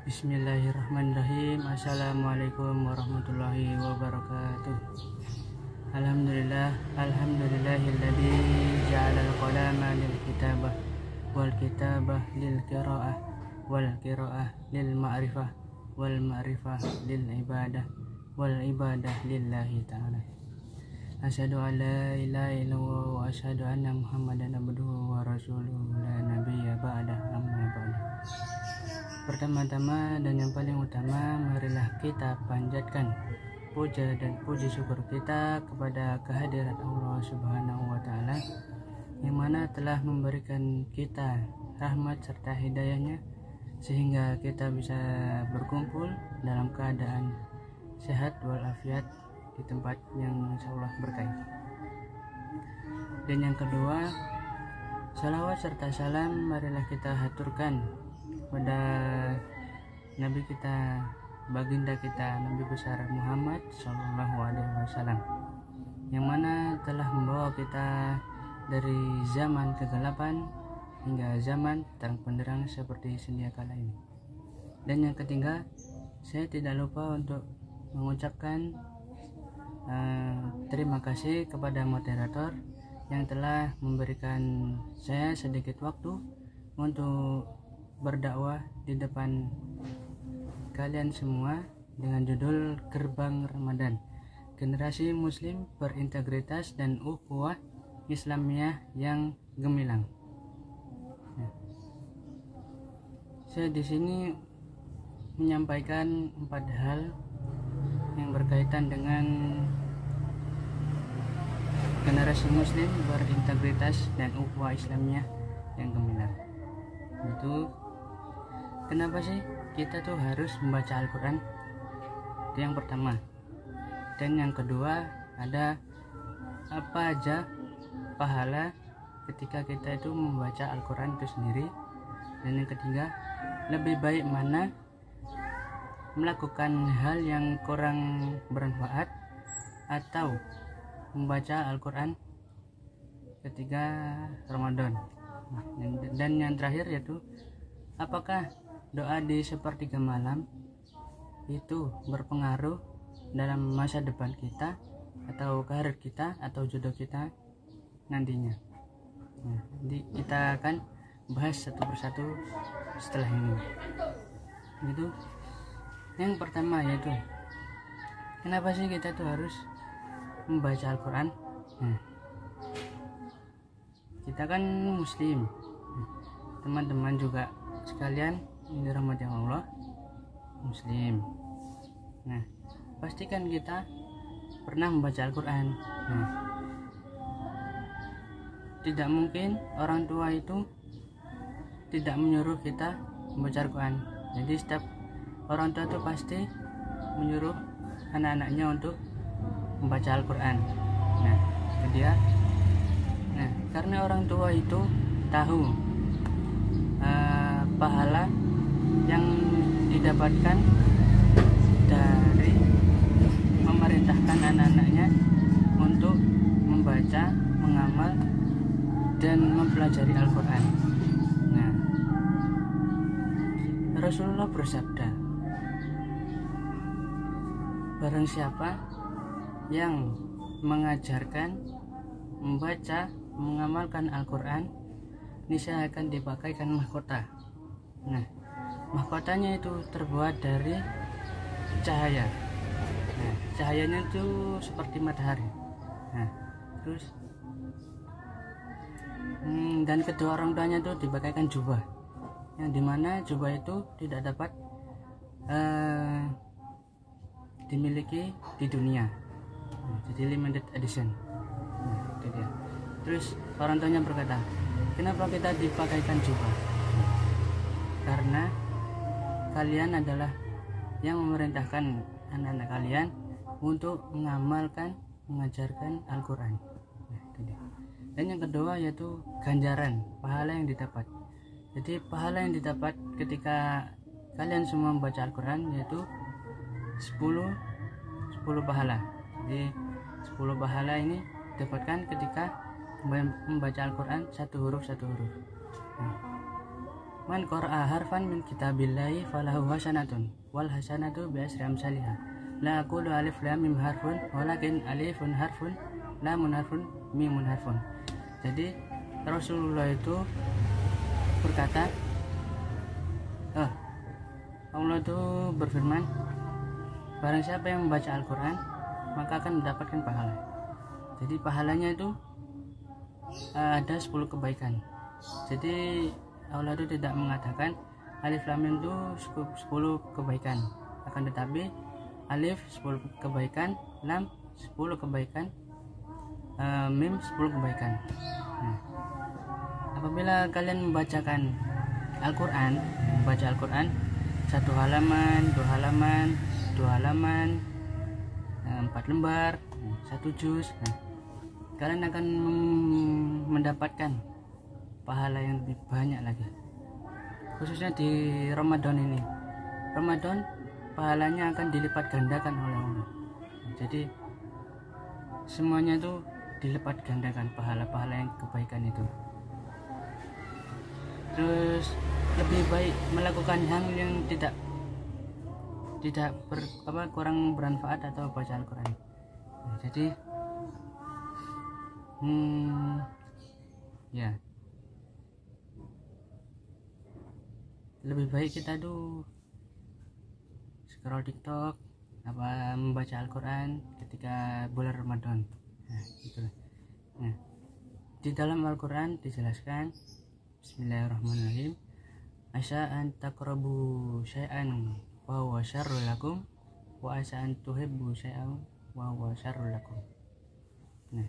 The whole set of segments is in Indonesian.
Bismillahirrahmanirrahim. Assalamualaikum warahmatullahi wabarakatuh. Alhamdulillahilladzi ja'alal qalama lil kitabah wal kitabah lil qiraah wal qiraah lil ma'rifah wal ma'rifah lil ibadah wal ibadah lillahi ta'ala. Asyhadu an la ilaha illallah wa asyhadu anna Muhammadan abduhu wa rasuluhu la nabiyya ba'dah amma ba'du. Pertama-tama dan yang paling utama, marilah kita panjatkan puja dan puji syukur kita kepada kehadirat Allah Subhanahu wa Ta'ala, yang mana telah memberikan kita rahmat serta hidayahnya sehingga kita bisa berkumpul dalam keadaan sehat walafiat di tempat yang insyaallah berkah. Dan yang kedua, salawat serta salam marilah kita haturkan pada Nabi kita, baginda kita, Nabi besar Muhammad Sallallahu Alaihi Wasallam, yang mana telah membawa kita dari zaman kegelapan hingga zaman terang benderang seperti sedia kala ini. Dan yang ketiga, saya tidak lupa untuk mengucapkan terima kasih kepada moderator yang telah memberikan saya sedikit waktu untuk berdakwah di depan kalian semua dengan judul Gerbang Ramadan, generasi muslim berintegritas dan ukhuwah Islamiyah yang gemilang. Saya di sini menyampaikan 4 hal yang berkaitan dengan generasi muslim berintegritas dan ukhuwah Islamiyah yang gemilang. Itu kenapa sih kita tuh harus membaca Al-Quran? Itu yang pertama. Dan yang kedua, ada apa aja pahala ketika kita itu membaca Al-Quran itu sendiri. Dan yang ketiga, lebih baik mana melakukan hal yang kurang bermanfaat atau membaca Al-Quran ketika Ramadan. Dan yang terakhir yaitu, apakah doa di sepertiga malam itu berpengaruh dalam masa depan kita atau karir kita atau jodoh kita nantinya. Jadi kita akan bahas satu persatu setelah ini. Gitu. Yang pertama yaitu, kenapa sih kita tuh harus membaca Al-Quran? Kita kan muslim, teman-teman juga sekalian yang dirahmati Allah, muslim. Nah, pastikan kita pernah membaca Al-Quran. Tidak mungkin orang tua itu tidak menyuruh kita membaca Al-Quran. Jadi setiap orang tua itu pasti menyuruh anak-anaknya untuk membaca Al-Quran. Nah, itu dia. Nah, karena orang tua itu tahu pahala yang didapatkan dari memerintahkan anak-anaknya untuk membaca, mengamal, dan mempelajari Al-Quran. Nah, Rasulullah bersabda, barang siapa yang mengajarkan, membaca, mengamalkan Al-Quran, niscaya akan dipakaikan mahkota. Nah, mahkotanya itu terbuat dari cahaya. Nah, cahayanya itu seperti matahari. Nah, terus dan kedua orang tuanya itu dipakaikan jubah, yang dimana jubah itu tidak dapat dimiliki di dunia. Jadi limited edition. Nah, itu dia. Terus orang tuanya berkata, kenapa kita dipakaikan jubah? Karena kalian adalah yang memerintahkan anak-anak kalian untuk mengamalkan, mengajarkan Al-Quran. Nah, itu dia. Dan yang kedua yaitu ganjaran, pahala yang didapat. Jadi pahala yang didapat ketika kalian semua membaca Al-Quran yaitu 10 pahala. Jadi 10 pahala ini didapatkan ketika membaca Al-Quran satu huruf. Nah, Man qara'a harfan min kitabillahi falahu hasanatun wal hasanatu bi asri amsalha. La aqulu alif lam mim harfun walakin alifun harfun lamun harfun mimun harfun. Jadi Rasulullah itu berkata, Allah itu berfirman, barang siapa yang membaca Al-Quran maka akan mendapatkan pahala. Jadi pahalanya itu ada 10 kebaikan. Jadi Allah itu tidak mengatakan alif lam mim itu 10 kebaikan, akan tetapi alif 10 kebaikan, lam 10 kebaikan, mim 10 kebaikan. Nah, apabila kalian membacakan Al-Quran, membaca Al-Quran 1 halaman, 2 halaman, 2 halaman, 4 lembar, 1 juz, kalian akan mendapatkan pahala yang lebih banyak lagi, khususnya di Ramadan ini. Ramadan pahalanya akan dilipat gandakan oleh Allah. Jadi semuanya itu dilipat gandakan, pahala-pahala yang kebaikan itu. Terus lebih baik melakukan hal yang tidak kurang bermanfaat atau baca Al-Quran. Jadi ya lebih baik kita tuh scroll TikTok membaca Al-Quran ketika bulan Ramadan. Nah, gitu. Nah, di dalam Al-Quran dijelaskan, Bismillahirrahmanirrahim, asa an taqrabu syai'an wa huwa syarrul lakum wa asa an tuhibbu syai'an wa huwa syarrul lakum. Nah,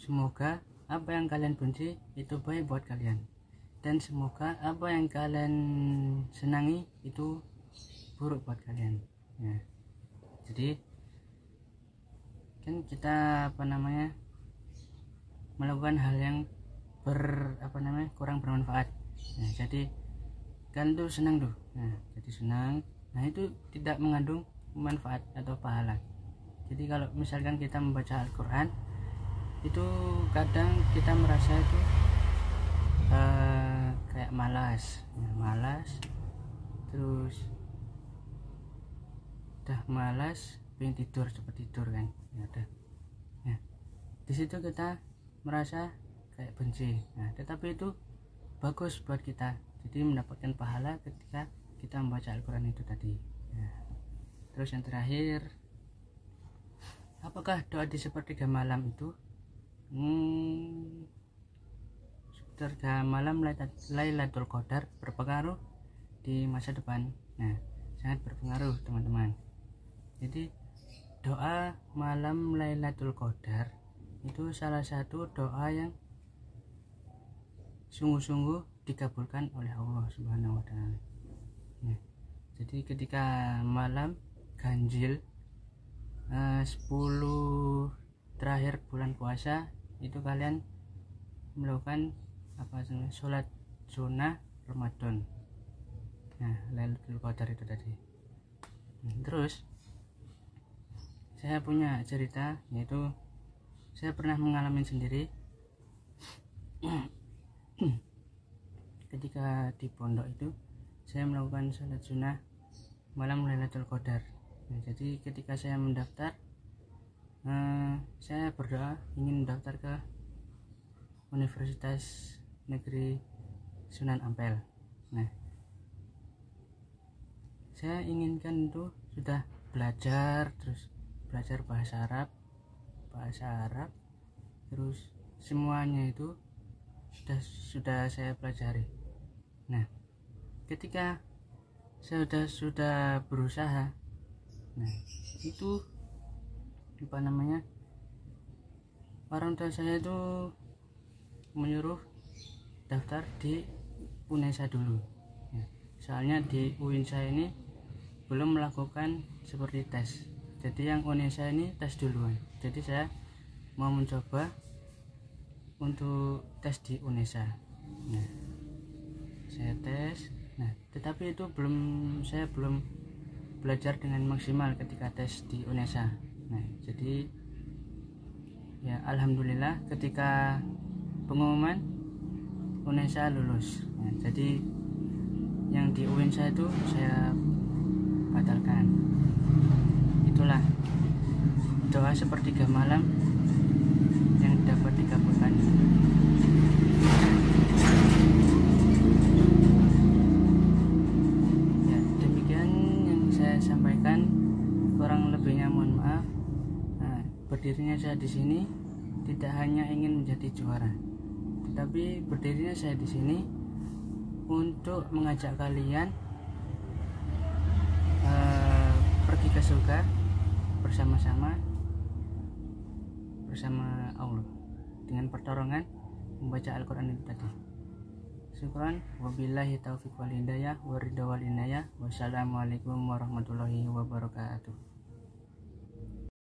semoga apa yang kalian benci itu baik buat kalian, dan semoga apa yang kalian senangi itu buruk buat kalian. Ya. Jadi kan kita melakukan hal yang kurang bermanfaat. Nah, jadi kan tuh senang tuh. Nah, jadi senang. Nah, itu tidak mengandung manfaat atau pahala. Jadi kalau misalkan kita membaca Al-Quran itu kadang kita merasa itu kayak malas, terus udah malas pengen tidur, cepat tidur kan, ya udah. Nah, di situ kita merasa kayak benci. Nah, tetapi itu bagus buat kita, jadi mendapatkan pahala ketika kita membaca Al-Quran itu tadi. Nah, terus yang terakhir, apakah doa di sepertiga malam itu sepertiga malam Lailatul Qadar berpengaruh di masa depan? Nah, sangat berpengaruh teman-teman. Jadi doa malam Lailatul Qadar itu salah satu doa yang sungguh-sungguh dikabulkan oleh Allah Subhanahu wa Ta'ala. Nah, jadi ketika malam ganjil 10 terakhir bulan puasa itu kalian melakukan sholat sunnah Ramadan. Nah, Lailatul Qadar itu tadi. Terus saya punya cerita, yaitu saya pernah mengalami sendiri ketika di pondok itu saya melakukan sholat sunnah malam Lailatul Qadar. Nah, jadi ketika saya mendaftar, saya berdoa ingin mendaftar ke Universitas Negeri Sunan Ampel. Nah, saya inginkan itu sudah belajar bahasa Arab, terus semuanya itu sudah saya pelajari. Nah, ketika saya sudah berusaha, nah itu orang tua saya itu menyuruh daftar di UNESA dulu. Ya, soalnya di UINSA ini belum melakukan seperti tes. Jadi yang UNESA ini tes duluan. Jadi saya mau mencoba untuk tes di UNESA. Nah, saya tes. Nah, tetapi itu saya belum belajar dengan maksimal ketika tes di UNESA. Nah, jadi ya alhamdulillah ketika pengumuman UNESA lulus. Nah, jadi yang di UIN saya itu saya batalkan. Itulah doa sepertiga malam yang dapat dikabulkan. Ya, demikian yang saya sampaikan, kurang lebihnya mohon maaf. Nah, berdirinya saya di sini tidak hanya ingin menjadi juara, tetapi berdirinya saya di sini untuk mengajak kalian pergi ke surga bersama-sama bersama Allah dengan pertolongan membaca Al-Quran itu tadi. Syukran, wabillahi taufiq wal hidayah, waridha wal inayah. Wassalamualaikum warahmatullahi wabarakatuh.